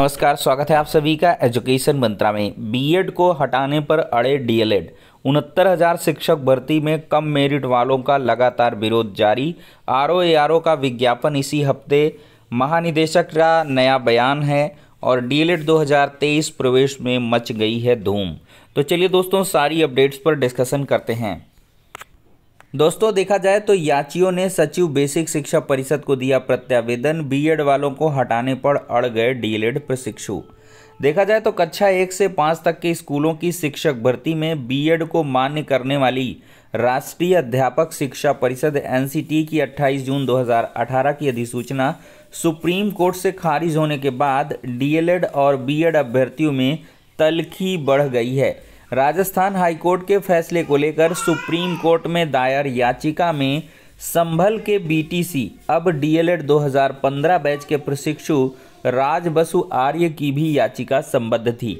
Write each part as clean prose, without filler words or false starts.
नमस्कार, स्वागत है आप सभी का एजुकेशन मंत्रा में। बीएड को हटाने पर अड़े डीएलएड। 69,000 शिक्षक भर्ती में कम मेरिट वालों का लगातार विरोध जारी। आरओएआरओ का विज्ञापन इसी हफ्ते। महानिदेशक का नया बयान है और डीएलएड 2023 प्रवेश में मच गई है धूम। तो चलिए दोस्तों, सारी अपडेट्स पर डिस्कशन करते हैं। दोस्तों, देखा जाए तो याचियों ने सचिव बेसिक शिक्षा परिषद को दिया प्रत्यावेदन। बीएड वालों को हटाने पर अड़ गए डीएलएड प्रशिक्षु। देखा जाए तो कक्षा 1 से 5 तक के स्कूलों की शिक्षक भर्ती में बीएड को मान्य करने वाली राष्ट्रीय अध्यापक शिक्षा परिषद एनसीटी की 28 जून 2018 की अधिसूचना सुप्रीम कोर्ट से खारिज होने के बाद डीएलएड और बीएड अभ्यर्थियों में तल्खी बढ़ गई है। राजस्थान हाईकोर्ट के फैसले को लेकर सुप्रीम कोर्ट में दायर याचिका में संभल के बीटीसी अब डीएलएड 2015 बैच के प्रशिक्षु राज बसु आर्य की भी याचिका संबद्ध थी।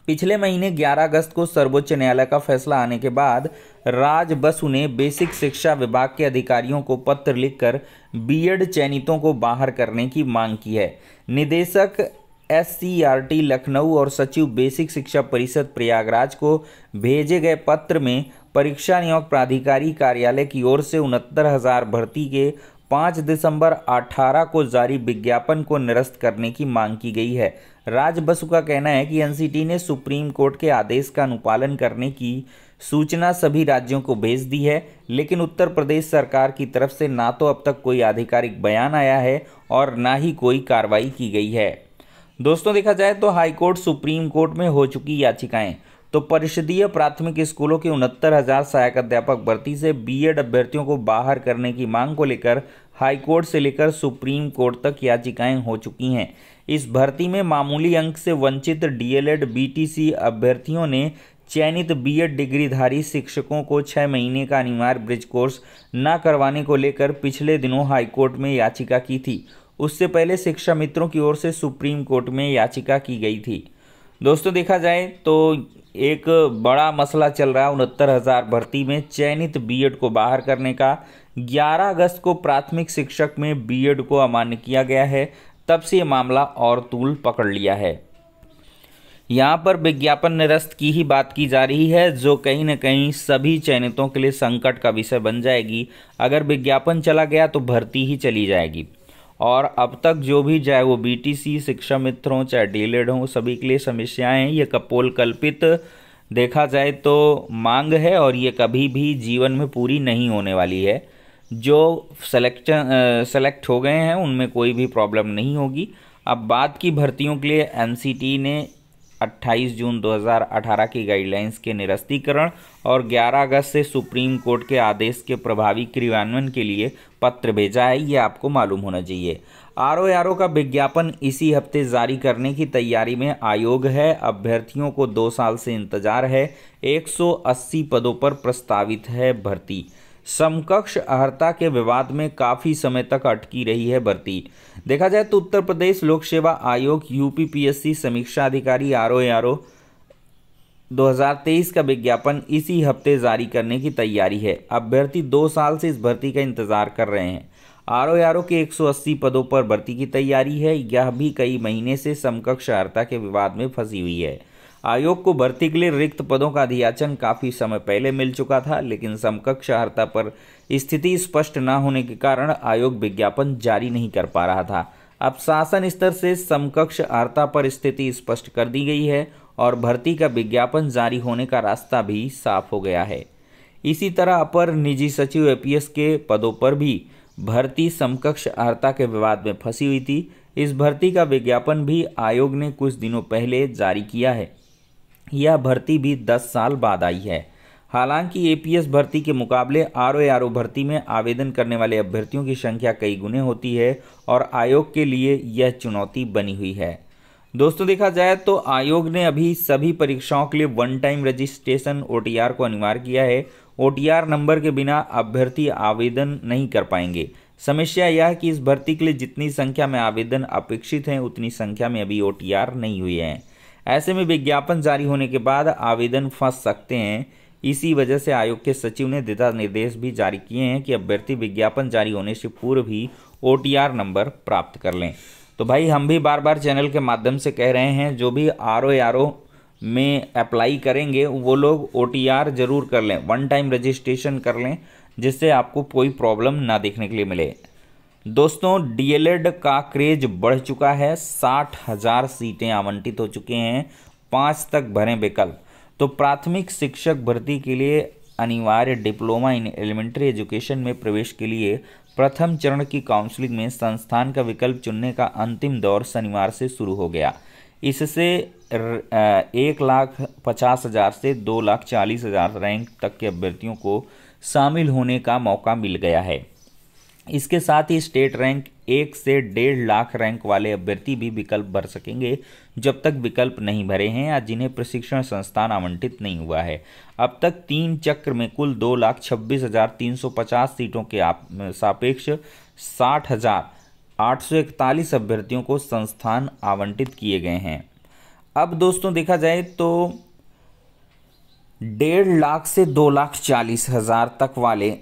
पिछले महीने 11 अगस्त को सर्वोच्च न्यायालय का फैसला आने के बाद राज बसु ने बेसिक शिक्षा विभाग के अधिकारियों को पत्र लिखकर बीएड चयनितों को बाहर करने की मांग की है। निदेशक एससीईआरटी लखनऊ और सचिव बेसिक शिक्षा परिषद प्रयागराज को भेजे गए पत्र में परीक्षा नियोग प्राधिकारी कार्यालय की ओर से 69,000 भर्ती के 5 दिसंबर 18 को जारी विज्ञापन को निरस्त करने की मांग की गई है। राज बसु का कहना है कि एनसीटी ने सुप्रीम कोर्ट के आदेश का अनुपालन करने की सूचना सभी राज्यों को भेज दी है, लेकिन उत्तर प्रदेश सरकार की तरफ से ना तो अब तक कोई आधिकारिक बयान आया है और ना ही कोई कार्रवाई की गई है। दोस्तों, देखा जाए तो हाईकोर्ट सुप्रीम कोर्ट में हो चुकी याचिकाएं। तो परिषदीय प्राथमिक स्कूलों के 69,000 सहायक अध्यापक भर्ती से बीएड अभ्यर्थियों को बाहर करने की मांग को लेकर हाईकोर्ट से लेकर सुप्रीम कोर्ट तक याचिकाएं हो चुकी हैं। इस भर्ती में मामूली अंक से वंचित डीएलएड बीटीसी अभ्यर्थियों ने चयनित बीएड डिग्रीधारी शिक्षकों को 6 महीने का अनिवार्य ब्रिज कोर्स न करवाने को लेकर पिछले दिनों हाईकोर्ट में याचिका की थी। उससे पहले शिक्षा मित्रों की ओर से सुप्रीम कोर्ट में याचिका की गई थी। दोस्तों, देखा जाए तो एक बड़ा मसला चल रहा है 69,000 भर्ती में चयनित बीएड को बाहर करने का। 11 अगस्त को प्राथमिक शिक्षक में बीएड को अमान्य किया गया है, तब से ये मामला और तूल पकड़ लिया है। यहाँ पर विज्ञापन निरस्त की ही बात की जा रही है, जो कहीं न कहीं सभी चयनितों के लिए संकट का विषय बन जाएगी। अगर विज्ञापन चला गया तो भर्ती ही चली जाएगी। और अब तक जो भी, चाहे वो बीटीसी शिक्षा मित्र हों चाहे डीएलएड हों, सभी के लिए समस्याएं हैं। ये कपोल कल्पित देखा जाए तो मांग है और ये कभी भी जीवन में पूरी नहीं होने वाली है। जो सेलेक्ट हो गए हैं उनमें कोई भी प्रॉब्लम नहीं होगी। अब बाद की भर्तियों के लिए एनसीटी ने 28 जून 2018 की गाइडलाइंस के निरस्तीकरण और 11 अगस्त से सुप्रीम कोर्ट के आदेश के प्रभावी क्रियान्वयन के लिए पत्र भेजा है, ये आपको मालूम होना चाहिए। आरओएआरओ का विज्ञापन इसी हफ्ते जारी करने की तैयारी में आयोग है। अभ्यर्थियों को 2 साल से इंतजार है। 180 पदों पर प्रस्तावित है भर्ती। समकक्ष अर्हता के विवाद में काफ़ी समय तक अटकी रही है भर्ती। देखा जाए तो उत्तर प्रदेश लोक सेवा आयोग यूपीपीएससी समीक्षा अधिकारी आरओएआरओ 2023 का विज्ञापन इसी हफ्ते जारी करने की तैयारी है। अभ्यर्थी 2 साल से इस भर्ती का इंतजार कर रहे हैं। आरओएआरओ के 180 पदों पर भर्ती की तैयारी है। यह भी कई महीने से समकक्ष अर्हता के विवाद में फंसी हुई है। आयोग को भर्ती के लिए रिक्त पदों का अधियाचन काफ़ी समय पहले मिल चुका था, लेकिन समकक्ष अर्हता पर स्थिति स्पष्ट न होने के कारण आयोग विज्ञापन जारी नहीं कर पा रहा था। अब शासन स्तर से समकक्ष अर्हता पर स्थिति स्पष्ट कर दी गई है और भर्ती का विज्ञापन जारी होने का रास्ता भी साफ हो गया है। इसी तरह अपर निजी सचिव एपीएस के पदों पर भी भर्ती समकक्ष अर्हता के विवाद में फंसी हुई थी। इस भर्ती का विज्ञापन भी आयोग ने कुछ दिनों पहले जारी किया है। यह भर्ती भी 10 साल बाद आई है। हालांकि एपीएस भर्ती के मुकाबले आरओएआरओ भर्ती में आवेदन करने वाले अभ्यर्थियों की संख्या कई गुने होती है और आयोग के लिए यह चुनौती बनी हुई है। दोस्तों, देखा जाए तो आयोग ने अभी सभी परीक्षाओं के लिए वन टाइम रजिस्ट्रेशन ओटीआर को अनिवार्य किया है। ओटीआर नंबर के बिना अभ्यर्थी आवेदन नहीं कर पाएंगे। समस्या यह है कि इस भर्ती के लिए जितनी संख्या में आवेदन अपेक्षित हैं उतनी संख्या में अभी ओटीआर नहीं हुए हैं। ऐसे में विज्ञापन जारी होने के बाद आवेदन फंस सकते हैं। इसी वजह से आयोग के सचिव ने दिशा निर्देश भी जारी किए हैं कि अभ्यर्थी विज्ञापन जारी होने से पूर्व ही ओटीआर नंबर प्राप्त कर लें। तो भाई हम भी बार बार चैनल के माध्यम से कह रहे हैं, जो भी RO में अप्लाई करेंगे वो लोग OTR ज़रूर कर लें, वन टाइम रजिस्ट्रेशन कर लें, जिससे आपको कोई प्रॉब्लम ना देखने के लिए मिले। दोस्तों DLED का क्रेज बढ़ चुका है, 60,000 सीटें आवंटित हो चुके हैं, 5 तक भरें विकल्प। तो प्राथमिक शिक्षक भर्ती के लिए अनिवार्य डिप्लोमा इन एलिमेंट्री एजुकेशन में प्रवेश के लिए प्रथम चरण की काउंसलिंग में संस्थान का विकल्प चुनने का अंतिम दौर शनिवार से शुरू हो गया। इससे 1,50,000 से 2,40,000 रैंक तक के अभ्यर्थियों को शामिल होने का मौका मिल गया है। इसके साथ ही स्टेट रैंक 1 से 1.5 लाख रैंक वाले अभ्यर्थी भी विकल्प भर सकेंगे, जब तक विकल्प नहीं भरे हैं या जिन्हें प्रशिक्षण संस्थान आवंटित नहीं हुआ है। अब तक 3 चक्र में कुल 2,26,350 सीटों के सापेक्ष 60,841 अभ्यर्थियों को संस्थान आवंटित किए गए हैं। अब दोस्तों देखा जाए तो 1.5 लाख से 2,40,000 तक वाले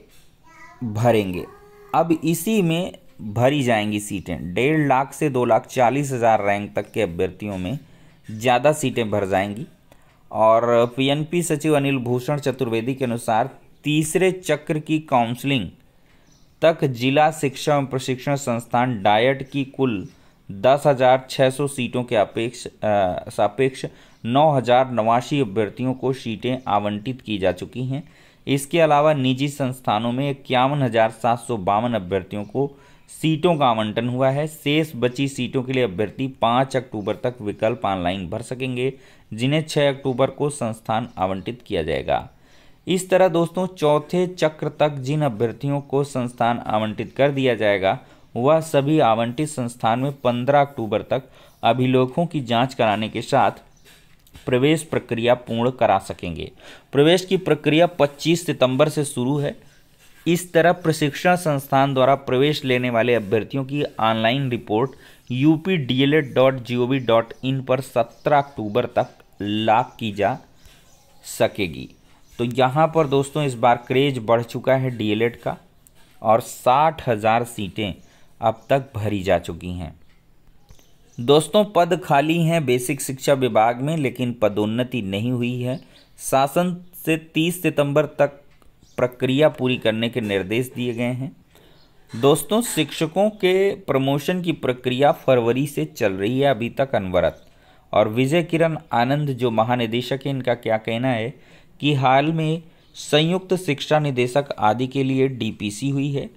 भरेंगे। अब इसी में भरी जाएंगी सीटें। 1.5 लाख से 2,40,000 रैंक तक के अभ्यर्थियों में ज़्यादा सीटें भर जाएंगी। और PNP सचिव अनिल भूषण चतुर्वेदी के अनुसार तीसरे चक्र की काउंसलिंग तक जिला शिक्षा एवं प्रशिक्षण संस्थान डायट की कुल 10,600 सीटों के सापेक्ष 9,089 अभ्यर्थियों को सीटें आवंटित की जा चुकी हैं। इसके अलावा निजी संस्थानों में 51,752 अभ्यर्थियों को सीटों का आवंटन हुआ है। शेष बची सीटों के लिए अभ्यर्थी 5 अक्टूबर तक विकल्प ऑनलाइन भर सकेंगे, जिन्हें 6 अक्टूबर को संस्थान आवंटित किया जाएगा। इस तरह दोस्तों चौथे चक्र तक जिन अभ्यर्थियों को संस्थान आवंटित कर दिया जाएगा, वह सभी आवंटित संस्थान में 15 अक्टूबर तक अभिलेखों की जाँच कराने के साथ प्रवेश प्रक्रिया पूर्ण करा सकेंगे। प्रवेश की प्रक्रिया 25 सितंबर से शुरू है। इस तरह प्रशिक्षण संस्थान द्वारा प्रवेश लेने वाले अभ्यर्थियों की ऑनलाइन रिपोर्ट updled.gov.in पर 17 अक्टूबर तक लॉक की जा सकेगी। तो यहाँ पर दोस्तों इस बार क्रेज बढ़ चुका है DLED का, और 60,000 सीटें अब तक भरी जा चुकी हैं। दोस्तों पद खाली हैं बेसिक शिक्षा विभाग में, लेकिन पदोन्नति नहीं हुई है। शासन से 30 सितंबर तक प्रक्रिया पूरी करने के निर्देश दिए गए हैं। दोस्तों शिक्षकों के प्रमोशन की प्रक्रिया फरवरी से चल रही है, अभी तक अनवरत। और विजय किरण आनंद जो महानिदेशक हैं, इनका क्या कहना है कि हाल में संयुक्त शिक्षा निदेशक आदि के लिए DPC हुई है,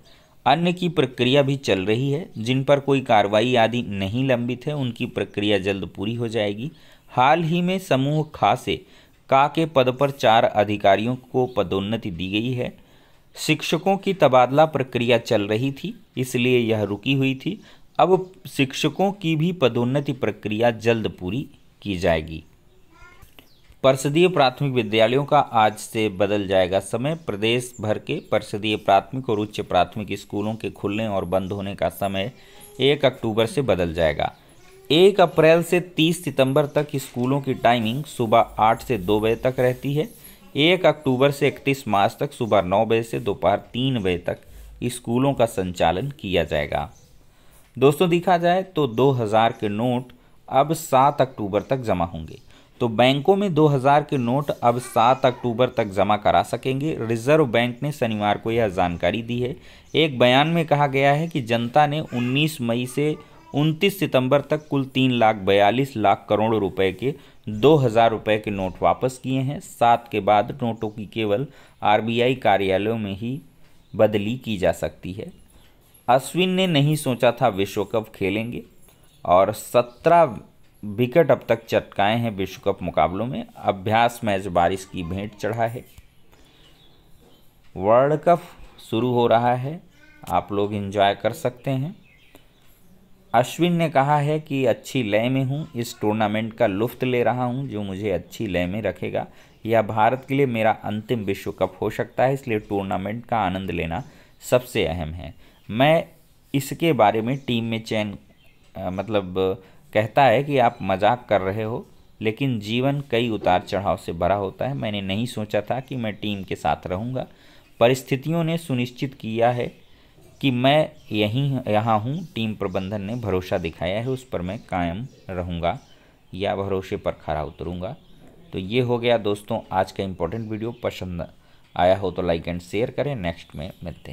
अन्य की प्रक्रिया भी चल रही है। जिन पर कोई कार्रवाई आदि नहीं लंबित है, उनकी प्रक्रिया जल्द पूरी हो जाएगी। हाल ही में समूह खा से का के पद पर 4 अधिकारियों को पदोन्नति दी गई है। शिक्षकों की तबादला प्रक्रिया चल रही थी, इसलिए यह रुकी हुई थी। अब शिक्षकों की भी पदोन्नति प्रक्रिया जल्द पूरी की जाएगी। परिषदीय प्राथमिक विद्यालयों का आज से बदल जाएगा समय। प्रदेश भर के परिषदीय प्राथमिक और उच्च प्राथमिक स्कूलों के खुलने और बंद होने का समय 1 अक्टूबर से बदल जाएगा। 1 अप्रैल से 30 सितंबर तक स्कूलों की टाइमिंग सुबह 8 से 2 बजे तक रहती है। 1 अक्टूबर से 31 मार्च तक सुबह 9 बजे से दोपहर 3 बजे तक स्कूलों का संचालन किया जाएगा। दोस्तों देखा जाए तो 2000 के नोट अब 7 अक्टूबर तक जमा होंगे। तो बैंकों में 2000 के नोट अब 7 अक्टूबर तक जमा करा सकेंगे। रिजर्व बैंक ने शनिवार को यह जानकारी दी है। एक बयान में कहा गया है कि जनता ने 19 मई से 29 सितंबर तक कुल 3,42 लाख करोड़ रुपए के 2000 रुपये के नोट वापस किए हैं। 7 के बाद नोटों की केवल RBI कार्यालयों में ही बदली की जा सकती है। अश्विन ने नहीं सोचा था विश्व कप खेलेंगे, और 17 विकेट अब तक चटकाए हैं विश्व कप मुकाबलों में। अभ्यास मैच बारिश की भेंट चढ़ा है। वर्ल्ड कप शुरू हो रहा है, आप लोग एंजॉय कर सकते हैं। अश्विन ने कहा है कि अच्छी लय में हूँ, इस टूर्नामेंट का लुत्फ ले रहा हूँ जो मुझे अच्छी लय में रखेगा। यह भारत के लिए मेरा अंतिम विश्व कप हो सकता है, इसलिए टूर्नामेंट का आनंद लेना सबसे अहम है। मैं इसके बारे में टीम में कहता है कि आप मजाक कर रहे हो, लेकिन जीवन कई उतार चढ़ाव से भरा होता है। मैंने नहीं सोचा था कि मैं टीम के साथ रहूँगा। परिस्थितियों ने सुनिश्चित किया है कि मैं यहाँ हूँ, टीम प्रबंधन ने भरोसा दिखाया है, उस पर मैं कायम रहूँगा या भरोसे पर खरा उतरूँगा। तो ये हो गया दोस्तों आज का इम्पोर्टेंट वीडियो। पसंद आया हो तो लाइक एंड शेयर करें। नेक्स्ट में मिलते हैं।